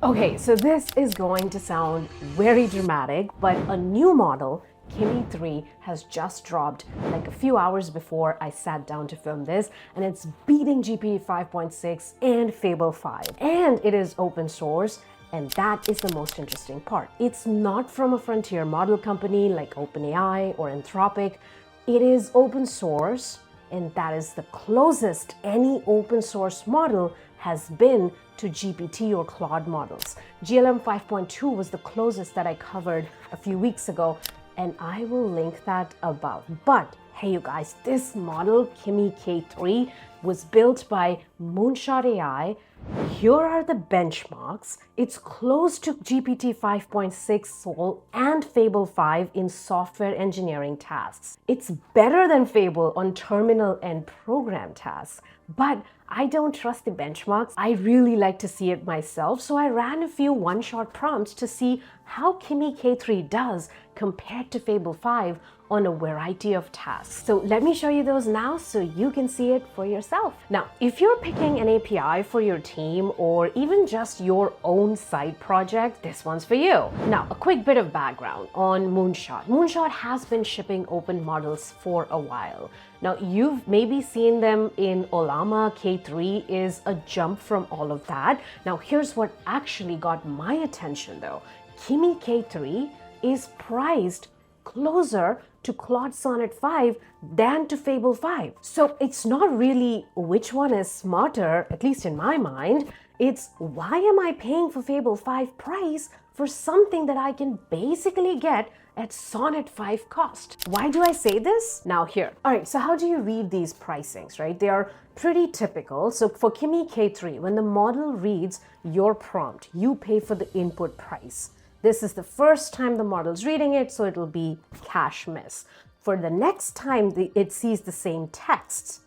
Okay, so this is going to sound very dramatic, but a new model, Kimi 3, has just dropped like a few hours before I sat down to film this, and it's beating GP5.6 and Fable 5. And it is open source, and that is the most interesting part. It's not from a frontier model company like OpenAI or Anthropic. It is open source, and that is the closest any open source model has been to GPT or Claude models. GLM 5.2 was the closest that I covered a few weeks ago, and I will link that above. But hey, you guys, this model, Kimi K3, was built by Moonshot AI. Here are the benchmarks. It's close to GPT 5.6 Sol and Fable 5 in software engineering tasks. It's better than Fable on terminal and program tasks, but I don't trust the benchmarks. I really like to see it myself, so I ran a few one-shot prompts to see how Kimi K3 does compared to Fable 5 on a variety of tasks. So let me show you those now so you can see it for yourself. Now, if you're picking an API for your team or even just your own side project, this one's for you. Now, a quick bit of background on Moonshot. Moonshot has been shipping open models for a while. Now, you've maybe seen them in Ollama. K3 is a jump from all of that. Now, here's what actually got my attention though. Kimi K3 is priced closer to Claude Sonnet 5 than to Fable 5. So it's not really which one is smarter, at least in my mind. It's why am I paying for Fable 5 price for something that I can basically get at Sonnet 5 cost? Why do I say this? Now here. All right, so how do you read these pricings, right? They are pretty typical. So for Kimi K3, when the model reads your prompt, you pay for the input price. This is the first time the model's reading it, so it'll be cash miss. For the next time it sees the same texts,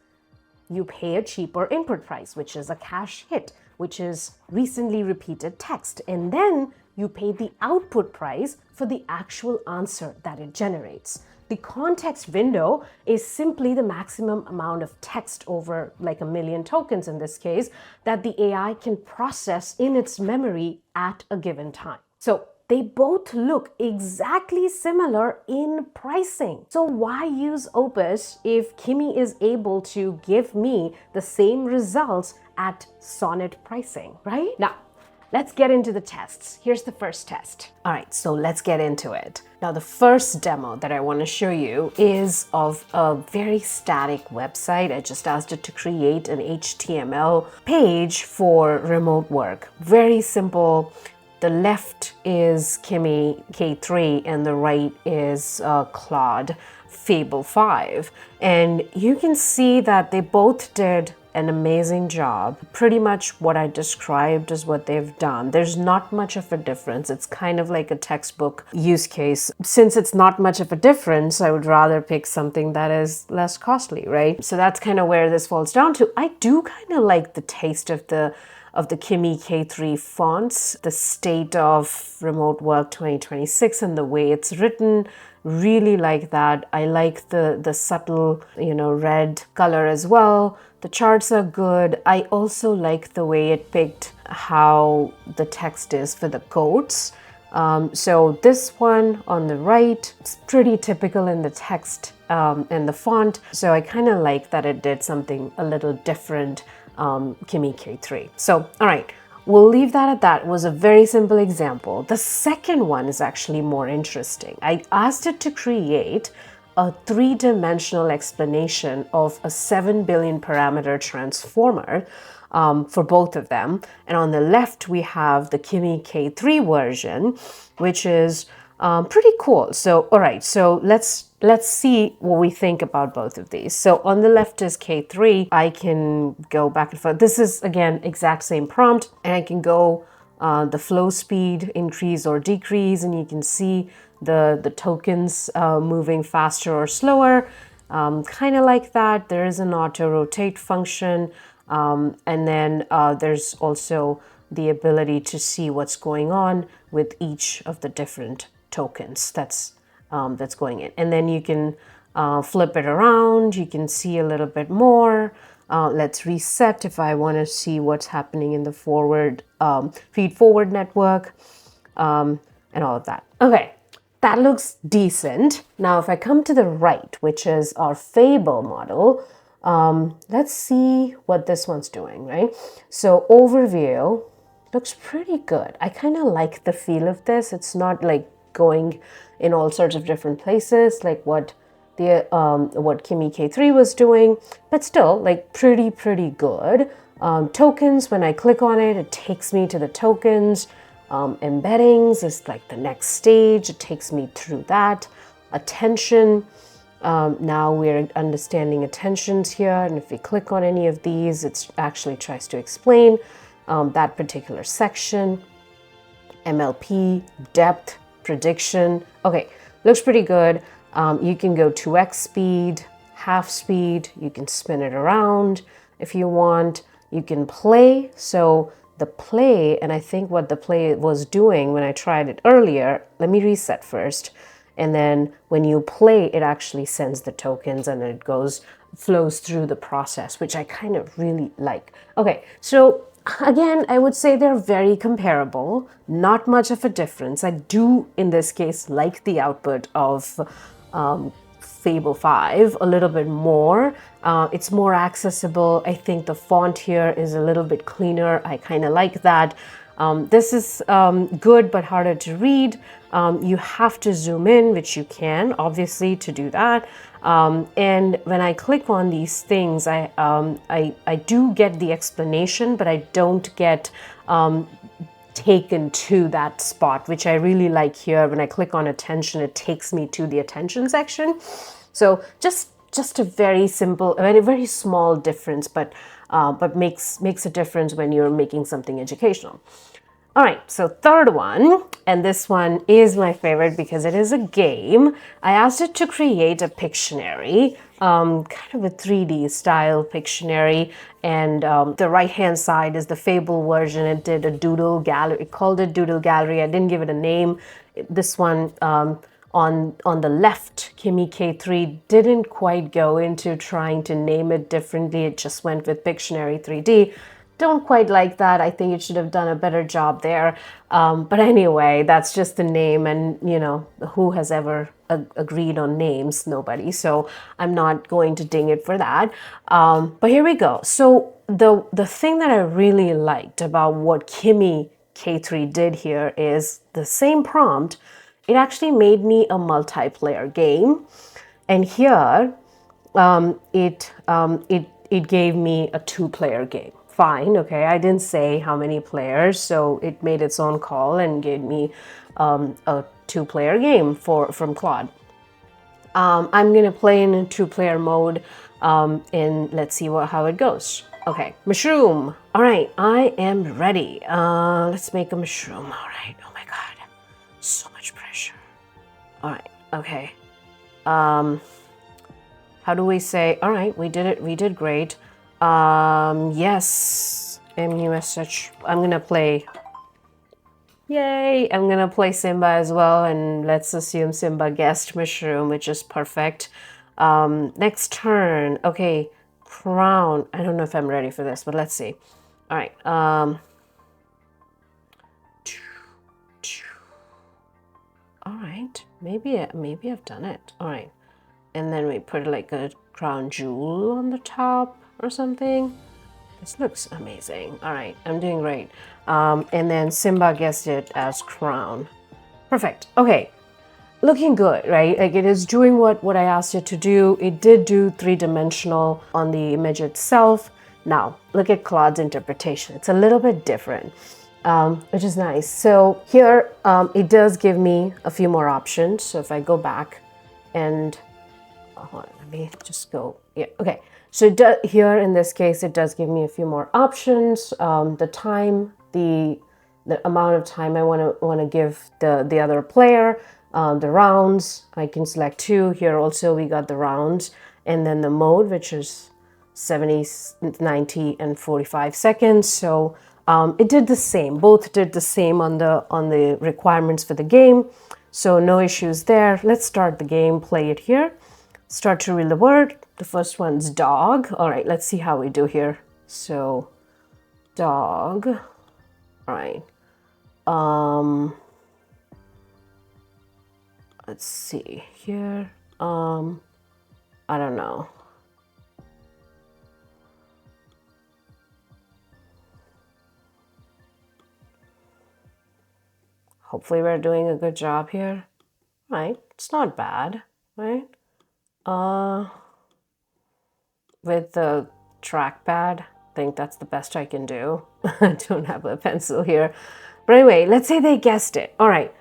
you pay a cheaper input price, which is a cash hit, which is recently repeated text. And then you pay the output price for the actual answer that it generates. The context window is simply the maximum amount of text over like 1 million tokens in this case that the AI can process in its memory at a given time. So they both look exactly similar in pricing. So why use Opus if Kimi is able to give me the same results at Sonnet pricing, right? Now, let's get into the tests. Here's the first test. All right, so let's get into it. Now, the first demo that I want to show you is of a very static website. I just asked it to create an HTML page for remote work. Very simple. The left is Kimi K3 and the right is Claude Fable 5. And you can see that they both did an amazing job. Pretty much what I described is what they've done. There's not much of a difference. It's kind of like a textbook use case. Since it's not much of a difference, I would rather pick something that is less costly, right? So that's kind of where this falls down to. I do kind of like the taste of the Kimi K3 fonts, the state of remote work 2026 and the way it's written. Really like that. I like the subtle, red color as well. The charts are good. I also like the way it picked how the text is for the quotes. So this one on the right, it's pretty typical in the text and the font. So I kind of like that it did something a little different, Kimi K3. So, all right, we'll leave that at that. It was a very simple example. The second one is actually more interesting. I asked it to create a 3-dimensional explanation of a 7 billion parameter transformer for both of them. And on the left, we have the Kimi K3 version, which is pretty cool. So, all right, so let's see what we think about both of these. So on the left is K3. I can go back and forth. This is, again, exact same prompt, and I can go the flow speed increase or decrease, and you can see the tokens moving faster or slower, kind of like that. There is an auto rotate function, and then there's also the ability to see what's going on with each of the different tokens that's going in. And then you can flip it around. You can see a little bit more. Let's reset if I want to see what's happening in the forward feed forward network, and all of that. Okay, that looks decent. Now, if I come to the right, which is our Fable model, let's see what this one's doing, right? So overview looks pretty good. I kind of like the feel of this. It's not like going in all sorts of different places like what Kimi K3 was doing, but still like pretty good. Tokens, when I click on it, it takes me to the tokens. Embeddings is like the next stage. It takes me through that. Attention. Now we're understanding attentions here, and if we click on any of these, it actually tries to explain that particular section. MLP, depth, prediction. Okay, looks pretty good. You can go 2x speed, half speed. You can spin it around if you want. You can play. So the play, and I think what the play was doing when I tried it earlier, let me reset first. And then when you play, it actually sends the tokens and it flows through the process, which I kind of really like. Okay, so again, I would say they're very comparable, not much of a difference. I do, in this case, like the output of Fable 5 a little bit more. It's more accessible. I think the font here is a little bit cleaner. I kind of like that. This is good but harder to read. You have to zoom in, which you can, obviously, to do that. And when I click on these things, I do get the explanation, but I don't get taken to that spot, which I really like here. When I click on attention, it takes me to the attention section. So just a very simple, a very small difference, but makes a difference when you're making something educational. All right, so third one, and this one is my favorite because it is a game. I asked it to create a Pictionary, kind of a 3D style Pictionary, and the right-hand side is the Fable version. It did a doodle gallery, it called it Doodle Gallery. I didn't give it a name. This one on the left, Kimi K3 didn't quite go into trying to name it differently. It just went with Pictionary 3D. Don't quite like that. I think it should have done a better job there. But anyway, that's just the name, and you know, who has ever agreed on names? Nobody. So I'm not going to ding it for that. But here we go. So the thing that I really liked about what Kimi K3 did here is the same prompt. It actually made me a multiplayer game, and here it gave me a 2-player game. Fine, okay, I didn't say how many players, so it made its own call and gave me a 2-player game from Claude. I'm gonna play in a 2-player mode, and let's see how it goes. Okay, mushroom. All right, I am ready. Let's make a mushroom. All right. Oh my God, so much pressure. All right. Okay. How do we say? All right, we did it. We did great. Yes, MUSH. I'm gonna play. Yay! I'm gonna play Simba as well, and let's assume Simba guessed mushroom, which is perfect. Next turn. Okay, crown. I don't know if I'm ready for this, but let's see. All right. All right. Maybe I've done it. All right. And then we put like a crown jewel on the top or something. This looks amazing. All right, I'm doing great. And then Simba guessed it as crown. Perfect. Okay, looking good, right? Like it is doing what I asked it to do. It did do 3-dimensional on the image itself. Now, look at Claude's interpretation. It's a little bit different, which is nice. So here, it does give me a few more options. So if I go back and, hold on, let me just go, yeah, okay. So here in this case, it does give me a few more options. The time, the amount of time I want to give the other player, the rounds. I can select 2. Here also we got the rounds, and then the mode, which is 70, 90, and 45 seconds. So it did the same. Both did the same on the requirements for the game. So no issues there. Let's start the game. Play it here. Start to read the word. The first one's dog. All right, let's see how we do here. So, dog. All All right. Let's see here. I don't know. Hopefully we're doing a good job here. Right, it's not bad, right? With the trackpad, I think that's the best I can do. I don't have a pencil here. But anyway, let's say they guessed it. All right.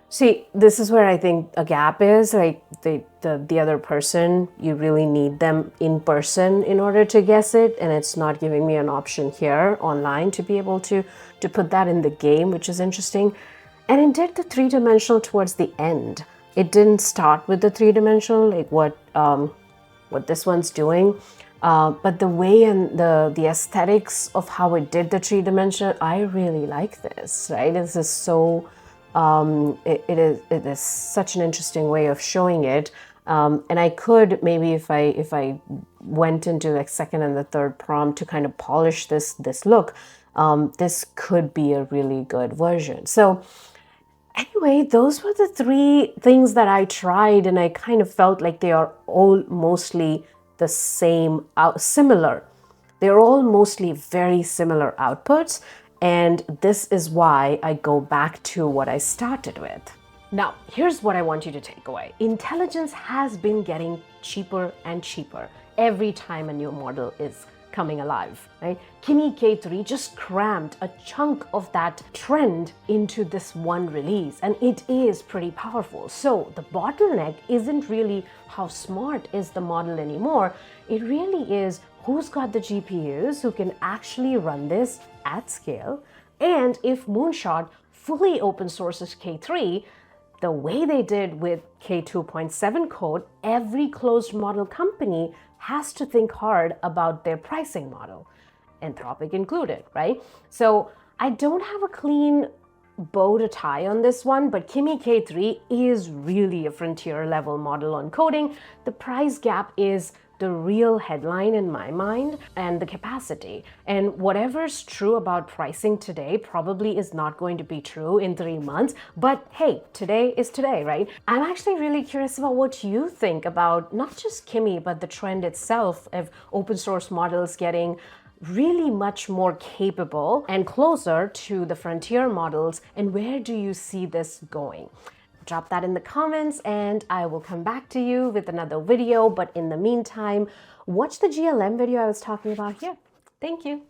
See, this is where I think a gap is. Like the other person, you really need them in person in order to guess it, and it's not giving me an option here online to be able to put that in the game, which is interesting. And it did the three-dimensional towards the end. It didn't start with the three-dimensional, like what this one's doing. But the way and the aesthetics of how it did the three-dimensional, I really like this, right? This is so, it is such an interesting way of showing it. And I could maybe if I went into like second and the third prompt to kind of polish this look, this could be a really good version. So anyway, those were the three things that I tried, and I kind of felt like they are all mostly the same, similar. They're all mostly very similar outputs, and this is why I go back to what I started with. Now, here's what I want you to take away. Intelligence has been getting cheaper and cheaper every time a new model is coming alive, right? Kimi K3 just crammed a chunk of that trend into this one release, and it is pretty powerful. So the bottleneck isn't really how smart is the model anymore. It really is who's got the GPUs who can actually run this at scale. And if Moonshot fully open sources K3, the way they did with K2.7 code, every closed model company has to think hard about their pricing model, Anthropic included, right? So I don't have a clean bow to tie on this one, but Kimi K3 is really a frontier level model on coding. The price gap is the real headline in my mind, and the capacity. And whatever's true about pricing today probably is not going to be true in 3 months, but hey, today is today, right? I'm actually really curious about what you think about not just Kimi, but the trend itself of open source models getting really much more capable and closer to the frontier models, and where do you see this going? Drop that in the comments and I will come back to you with another video. But in the meantime, watch the GLM video I was talking about here. Thank you.